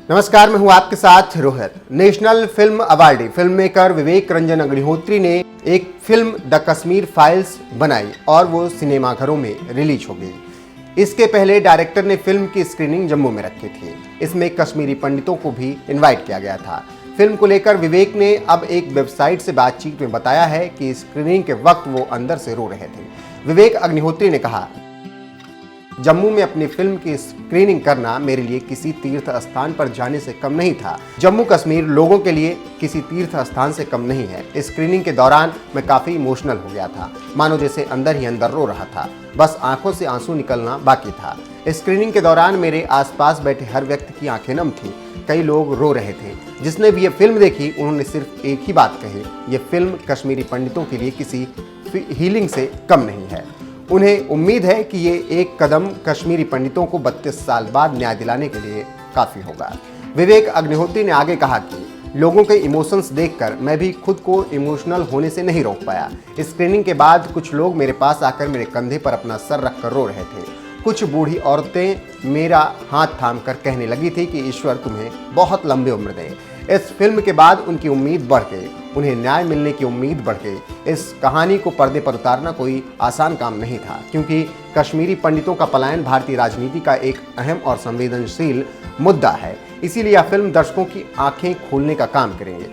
नमस्कार, मैं हूं आपके साथ Rohit. National film awardee film maker Vivek Ranjan Agnihotri ने एक फिल्म द कश्मीर फाइल्स बनाई और वो सिनेमाघरों में रिलीज हो गई। इसके पहले डायरेक्टर ने फिल्म की स्क्रीनिंग जम्मू में रखी थी। इसमें कश्मीरी पंडितों को भी इनवाइट किया गया था। फिल्म को लेकर विवेक ने अब एक वेबसाइट से बातचीत में बताया है कि स्क्रीनिंग के वक्त वो अंदर से रो रहे थे। विवेक अग्निहोत्री ने कहा, जम्मू में अपनी फिल्म की स्क्रीनिंग करना मेरे लिए किसी तीर्थ स्थान पर जाने से कम नहीं था। जम्मू कश्मीर लोगों के लिए किसी तीर्थ स्थान से कम नहीं है। स्क्रीनिंग के दौरान मैं काफी इमोशनल हो गया था, मानो जैसे अंदर ही अंदर रो रहा था, बस आंखों से आंसू निकलना बाकी था। स्क्रीनिंग के दौरान मेरे आसपास बैठे हर व्यक्ति की आंखें नम थी। कई लोग रो रहे थे। जिसने भी ये फिल्म देखी उन्होंने सिर्फ एक ही बात कही, ये फिल्म कश्मीरी पंडितों के लिए किसी हीलिंग से कम नहीं है। उन्हें उम्मीद है कि ये एक कदम कश्मीरी पंडितों को 32 साल बाद न्याय दिलाने के लिए काफी होगा। विवेक अग्निहोत्री ने आगे कहा कि लोगों के इमोशंस देखकर मैं भी खुद को इमोशनल होने से नहीं रोक पाया। स्क्रीनिंग के बाद कुछ लोग मेरे पास आकर मेरे कंधे पर अपना सर रखकर रो रहे थे। कुछ बूढ़ी औरतें मेरा हाथ थामकर कहने लगी थी कि ईश्वर तुम्हें बहुत लंबी उम्र दे। इस फिल्म के बाद उनकी उम्मीद बढ़ गई, उन्हें न्याय मिलने की उम्मीद बढ़ गई। इस कहानी को पर्दे पर उतारना कोई आसान काम नहीं था, क्योंकि कश्मीरी पंडितों का पलायन भारतीय राजनीति का एक अहम और संवेदनशील मुद्दा है। इसीलिए यह फिल्म दर्शकों की आंखें खोलने का काम करेंगे।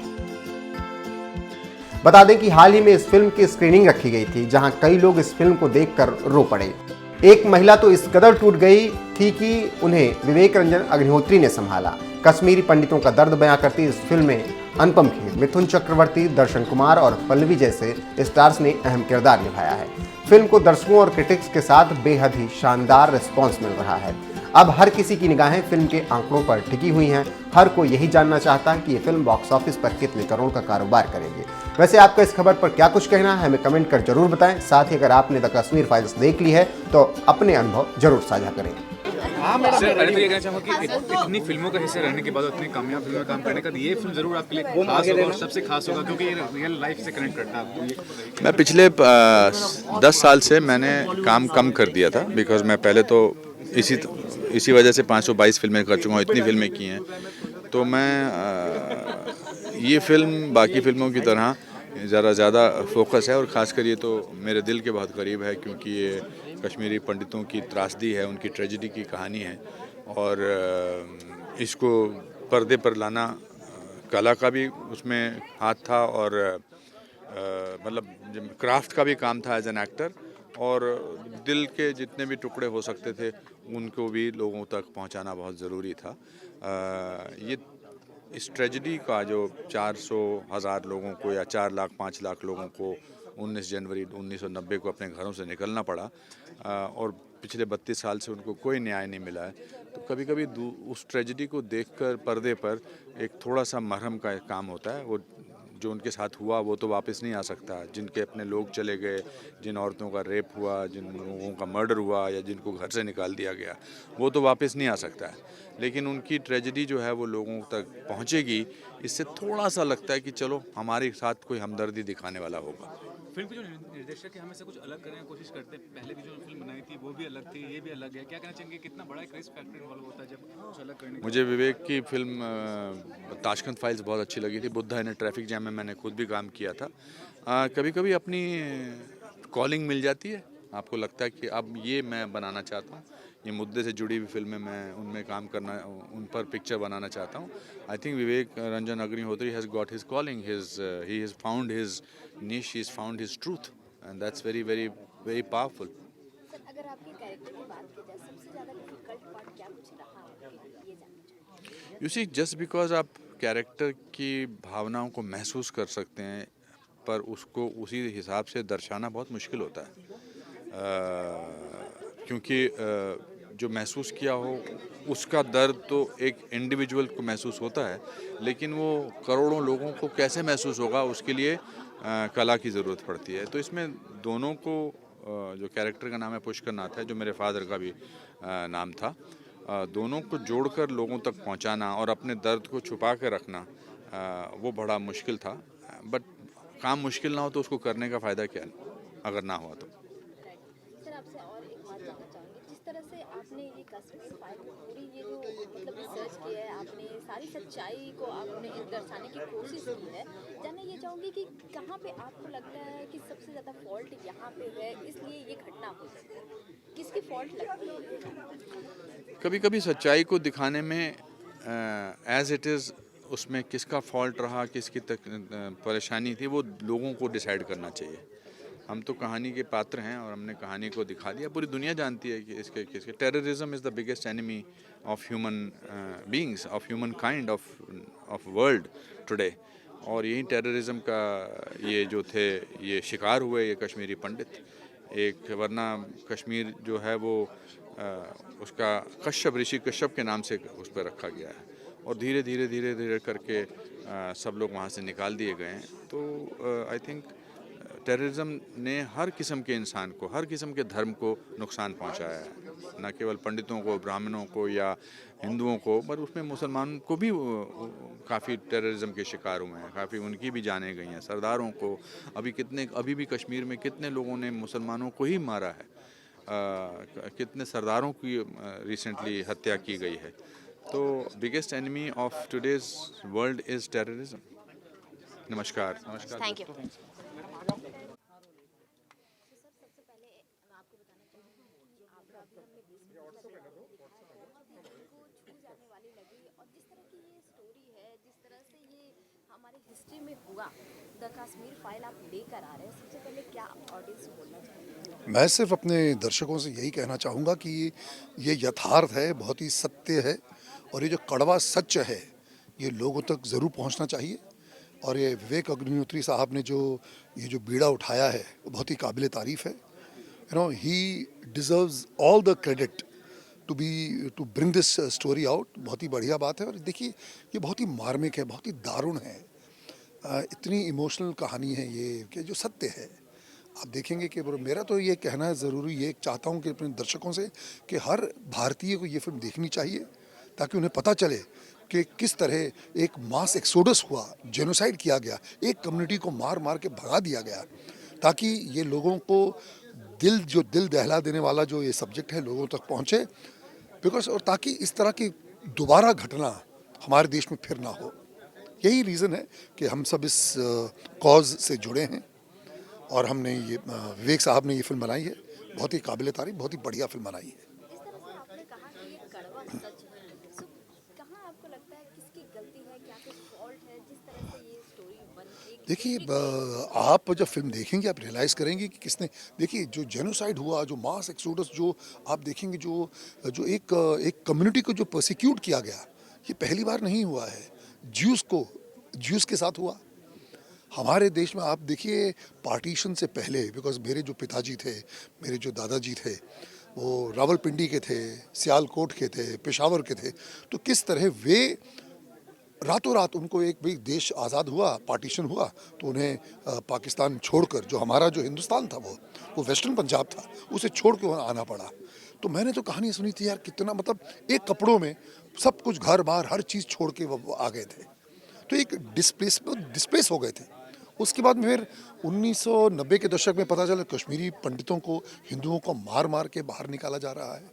बता दें कि हाल ही में इस फिल्म की स्क्रीनिंग रखी गई थी, जहां कई लोग इस फिल्म को देखकर रो पड़े। एक महिला तो इस कदर टूट गई थी कि उन्हें विवेक रंजन अग्निहोत्री ने संभाला। कश्मीरी पंडितों का दर्द बयां करती इस फिल्म में अनुपम खेर, मिथुन चक्रवर्ती, दर्शन कुमार और पल्लवी जैसे स्टार्स ने अहम किरदार निभाया है। फिल्म को दर्शकों और क्रिटिक्स के साथ बेहद ही शानदार रिस्पॉन्स मिल रहा है। अब हर किसी की निगाहें फिल्म के आंकड़ों पर टिकी हुई हैं। हर कोई यही जानना चाहता है कि ये फिल्म बॉक्स ऑफिस पर कितने करोड़ का कारोबार करेगी। वैसे आपका इस खबर पर क्या कुछ कहना है, हमें कमेंट कर जरूर बताएं। साथ ही अगर आपने द कश्मीर फाइल्स देख ली है तो अपने अनुभव जरूर साझा करें। सर, पहले तो ये कहना चाहूँगा कि इतनी फिल्मों का हिस्सा रहने के बाद इतनी कामयाब फिल्म में काम करने का ये फिल्म जरूर आपके लिए खास होगा और सबसे खास होगा, क्योंकि ये रियल लाइफ से कनेक्ट करता है आपको। मैं पिछले 10 साल से मैंने काम कम कर दिया था, बिकॉज मैं पहले तो इसी वजह से 522 फिल्में कर चुका हूँ, इतनी फिल्में की हैं। तो मैं ये फिल्म बाकी फिल्मों की तरह ज़रा ज़्यादा फोकस है और ख़ासकर ये तो मेरे दिल के बहुत करीब है, क्योंकि ये कश्मीरी पंडितों की त्रासदी है, उनकी ट्रेजेडी की कहानी है और इसको पर्दे पर लाना कला का भी उसमें हाथ था और मतलब क्राफ्ट का भी काम था एज एन एक्टर, और दिल के जितने भी टुकड़े हो सकते थे उनको भी लोगों तक पहुंचाना बहुत ज़रूरी था। ये इस ट्रेजेडी का जो 400,000 लोगों को या 4 लाख 5 लाख लोगों को 19 जनवरी 1990 को अपने घरों से निकलना पड़ा और पिछले 32 साल से उनको कोई न्याय नहीं मिला है, तो कभी कभी उस ट्रेजेडी को देखकर पर्दे पर एक थोड़ा सा मरहम का काम होता है। वो जो उनके साथ हुआ वो तो वापस नहीं आ सकता। जिनके अपने लोग चले गए, जिन औरतों का रेप हुआ, जिन लोगों का मर्डर हुआ या जिनको घर से निकाल दिया गया, वो तो वापस नहीं आ सकता है। लेकिन उनकी ट्रेजेडी जो है वो लोगों तक पहुंचेगी, इससे थोड़ा सा लगता है कि चलो हमारे साथ कोई हमदर्दी दिखाने वाला होगा। फिल्म के जो निर्देशक है हमेशा कुछ अलग करने की कोशिश करते हैं। पहले भी जो फिल्म बनाई थी वो भी अलग थी, ये भी अलग है। क्या कहना चाहेंगे, कितना बड़ा एक रिस्क फैक्टर इन्वॉल्व होता है जब कुछ अलग करने का? मुझे विवेक की फिल्म ताशकंद फाइल्स बहुत अच्छी लगी थी। बुद्धा इन ट्रैफिक जैम में मैंने खुद भी काम किया था। कभी कभी अपनी कॉलिंग मिल जाती है, आपको लगता है कि अब ये मैं बनाना चाहता हूँ, ये मुद्दे से जुड़ी हुई फिल्में मैं उनमें काम करना, उन पर पिक्चर बनाना चाहता हूँ। I think Vivek Ranjan Agnihotri has got his calling, he has found his niche, he's found his truth, and that's very very very powerful. अगर आपके कैरेक्टर की बात की जाए, सबसे ज़्यादा डिफिकल्ट पार्ट क्या कुछ रहा है, ये जानना चाहिए। You see, just because आप कैरेक्टर की भावनाओं को महसूस कर सकते हैं, पर उसको उसी हिसाब से दर्शाना बहुत मुश्किल होता है, क्योंकि जो महसूस किया हो उसका दर्द तो एक इंडिविजुअल को महसूस होता है, लेकिन वो करोड़ों लोगों को कैसे महसूस होगा उसके लिए कला की ज़रूरत पड़ती है। तो इसमें दोनों को, जो कैरेक्टर का नाम है पुष्कर नाथ है, जो मेरे फादर का भी नाम था, दोनों को जोड़कर लोगों तक पहुंचाना और अपने दर्द को छुपा के रखना, वो बड़ा मुश्किल था। बट काम मुश्किल ना हो तो उसको करने का फ़ायदा क्या, अगर ना हुआ तो। सर, आपसे और एक बात जानना चाहूँगी, जिस तरह से आपने ये कश्मीर फाइल में पूरी ये जो मतलब रिसर्च किया है, आपने सारी सच्चाई को आपने दर्शाने की कोशिश की है, जानना ये चाहूँगी कि कहाँ पे आपको लगता है कि सबसे ज़्यादा फॉल्ट यहाँ पे है, इसलिए ये घटना हुई है, किसकी फॉल्ट लगती है? कभी कभी सच्चाई को दिखाने में एज इट इज़ उसमें किसका फॉल्ट रहा, किसकी परेशानी थी, वो लोगों को डिसाइड करना चाहिए। हम तो कहानी के पात्र हैं और हमने कहानी को दिखा दिया। पूरी दुनिया जानती है कि इसके किसके terrorism is the biggest enemy of human beings, of human kind, of world today. और यही टेररिज्म का ये जो थे ये शिकार हुए ये कश्मीरी पंडित। एक वरना कश्मीर जो है वो उसका कश्यप, ऋषि कश्यप के नाम से उस पर रखा गया है और धीरे धीरे धीरे धीरे करके सब लोग वहाँ से निकाल दिए गए हैं। तो आई थिंक टेररिज्म ने हर किस्म के इंसान को, हर किस्म के धर्म को नुकसान पहुंचाया है, न केवल पंडितों को, ब्राह्मणों को या हिंदुओं को, पर उसमें मुसलमान को भी काफ़ी टेररिज्म के शिकार हुए हैं, काफ़ी उनकी भी जानें गई हैं। सरदारों को अभी भी कश्मीर में कितने लोगों ने मुसलमानों को ही मारा है, कितने सरदारों की रिसेंटली हत्या की गई है। तो biggest enemy of today's world is terrorism. नमस्कार। Thank you. सबसे पहले मैं आपको बताना चाहूँगी कि आपका अभी हमने 20 मिनट का वीडियो दिखाया है, बहुत ही दिल को छू जाने वाली लगी और जिस तरह की ये स्टोरी है, जिस तरह से ये हमारे हिस्ट्री में हुआ, द कश्मीर फाइल आप लेकर आ रहे हैं, सबसे पहले क्या ऑडियंस को बोलना चाहेंगे? मैं सिर्फ अपने दर्शकों से यही कहना चाहूँगा कि ये यथार्थ है, बहुत ही सत्य है और ये जो कड़वा सच है ये लोगों तक ज़रूर पहुँचना चाहिए। और ये विवेक अग्निहोत्री साहब ने जो ये जो बीड़ा उठाया है वो बहुत ही काबिल तारीफ़ है। You know he deserves all the credit to bring this story out. बहुत ही बढ़िया बात है और देखिए ये बहुत ही मार्मिक है, बहुत ही दारुण है। इतनी इमोशनल कहानी है ये कि जो सत्य है। आप देखेंगे कि मेरा तो ये कहना ज़रूरी ये चाहता हूँ कि अपने दर्शकों से कि हर भारतीय को ये फिल्म देखनी चाहिए ताकि उन्हें पता चले कि किस तरह एक मास एक्सोडस हुआ, जेनोसाइड किया गया, एक कम्युनिटी को मार मार के भगा दिया गया, ताकि ये लोगों को दिल दहला देने वाला जो ये सब्जेक्ट है लोगों तक पहुँचे। बिकॉज और ताकि इस तरह की दोबारा घटना हमारे देश में फिर ना हो। यही रीज़न है कि हम सब इस कॉज से जुड़े हैं और हमने ये विवेक साहब ने ये फिल्म बनाई है। बहुत ही काबिल तारीफ, बहुत ही बढ़िया फिल्म बनाई है। जिस तरह से आपने कहा कि ये कड़वा सच है, सो कहाँ आपको लगता है किसकी गलती है, क्या कोई फॉल्ट है जिस तरह से ये स्टोरी बन? देखिए आप जब फिल्म देखेंगे आप रियलाइज़ करेंगे कि किसने, देखिए जो जेनोसाइड हुआ, जो मास एक्सोडस, जो आप देखेंगे जो एक कम्युनिटी को जो प्रोसिक्यूट किया गया, ये पहली बार नहीं हुआ है। ज्यूस के साथ हुआ हमारे देश में। आप देखिए पार्टीशन से पहले, बिकॉज मेरे जो पिताजी थे, मेरे जो दादाजी थे, वो रावलपिंडी के थे, सियालकोट के थे, पेशावर के थे, तो किस तरह वे रातों रात उनको एक भाई देश आज़ाद हुआ, पार्टीशन हुआ तो उन्हें पाकिस्तान छोड़कर, जो हमारा जो हिंदुस्तान था वो वेस्टर्न पंजाब था, उसे छोड़ के वहाँ आना पड़ा। तो मैंने तो कहानी सुनी थी यार, कितना मतलब एक कपड़ों में सब कुछ, घर बार हर चीज़ छोड़ के वो आ गए थे। तो एक डिस्प्लेस हो गए थे। उसके बाद में फिर 1990 के दशक में पता चला कश्मीरी पंडितों को, हिंदुओं को मार मार के बाहर निकाला जा रहा है,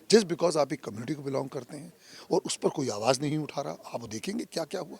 जस्ट बिकॉज आप एक कम्युनिटी को बिलोंग करते हैं और उस पर कोई आवाज़ नहीं उठा रहा। आप देखेंगे क्या क्या हुआ।